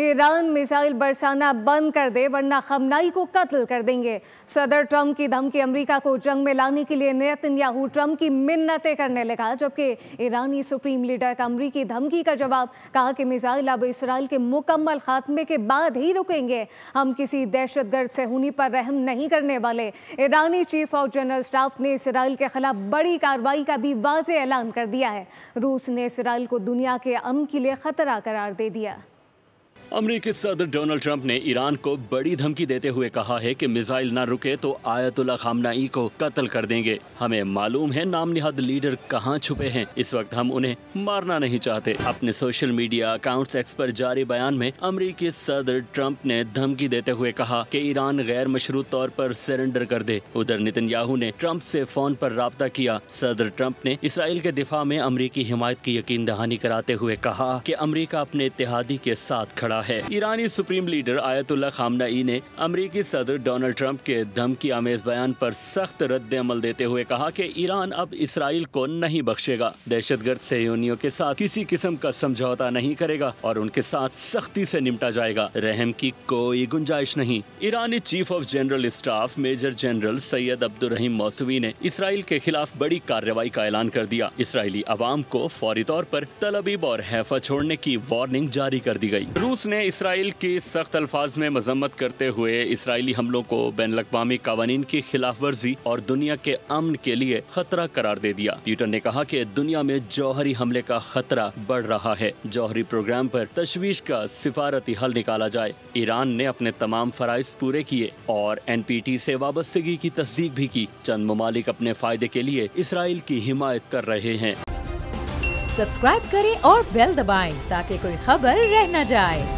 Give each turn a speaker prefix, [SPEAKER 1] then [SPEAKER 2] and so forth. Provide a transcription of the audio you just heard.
[SPEAKER 1] Iran missile Barsana बंद कर दे वरना खमनाई को कत्ल कर देंगे। सदर ट्रंप की धमकी अमेरिका को जंग में लाने के लिए नेतन्याहू ट्रंप की मिन्नतें करने लगा, जबकि ईरानी सुप्रीम लीडर का अमेरिकी धमकी का जवाब, कहा कि मिसाइल अब इसराइल के मुकम्मल खात्मे के बाद ही रुकेंगे। हम किसी दहशतगर्द सेहूनी पर रहम नहीं करने वाले। ईरानी चीफ ऑफ जनरल स्टाफ ने इसराइल के खिलाफ बड़ी कार्रवाई का भी वाज़ेह ऐलान कर दिया है। रूस ने इसराइल को दुनिया के अमन के लिए खतरा करार दे दिया।
[SPEAKER 2] अमेरिकी सदर डोनाल्ड ट्रंप ने ईरान को बड़ी धमकी देते हुए कहा है कि मिसाइल ना रुके तो आयतुल्ला खामनाई को कत्ल कर देंगे। हमें मालूम है नाम निहाद लीडर कहां छुपे हैं। इस वक्त हम उन्हें मारना नहीं चाहते। अपने सोशल मीडिया अकाउंट्स एक्स पर जारी बयान में अमेरिकी सदर ट्रंप ने धमकी देते हुए कहा कि ईरान गैर मशरूत तौर पर सरेंडर कर दे। उधर नेतन्याहू ने ट्रंप से फोन पर राब्ता किया। सदर ट्रंप ने इसराइल के दिफा में अमेरिकी हिमायत की यकीन दहानी कराते हुए कहा कि अमेरिका अपने इत्तेहादी के साथ खड़ा है। ईरानी सुप्रीम लीडर आयतुल्ला खामनाई ने अमेरिकी सदर डोनाल्ड ट्रंप के धमकी आमेज बयान पर सख्त रद्द अमल देते हुए कहा कि ईरान अब इसराइल को नहीं बख्शेगा, दहशतगर्द सहयोनियों के साथ किसी किस्म का समझौता नहीं करेगा और उनके साथ सख्ती से निपटा जाएगा। रहम की कोई गुंजाइश नहीं। ईरानी chief of general staff major general Sayyed Abdolrahim Mousavi ने इसराइल के खिलाफ बड़ी कार्रवाई का ऐलान कर दिया। इसराइली अवाम को फौरी तौर पर तल अबीब और हैफा छोड़ने की वार्निंग जारी कर दी गई। रूस ने इसराइल की सख्त अल्फाज में मजम्मत करते हुए इसराइली हमलों को बैनुल अक़वामी कानून की खिलाफ वर्जी और दुनिया के अमन के लिए खतरा करार दे दिया। ट्विटर ने कहा कि दुनिया में जौहरी हमले का खतरा बढ़ रहा है। जौहरी प्रोग्राम पर तशवीश का सिफारती हल निकाला जाए। ईरान ने अपने तमाम फराइज पूरे किए और NPT से वाबस्तगी की तस्दीक भी की। चंद ममालिक अपने फायदे के लिए इसराइल की हिमायत कर रहे हैं।
[SPEAKER 3] सब्सक्राइब करें और बेल दबाएं ताकि कोई खबर रह न जाए।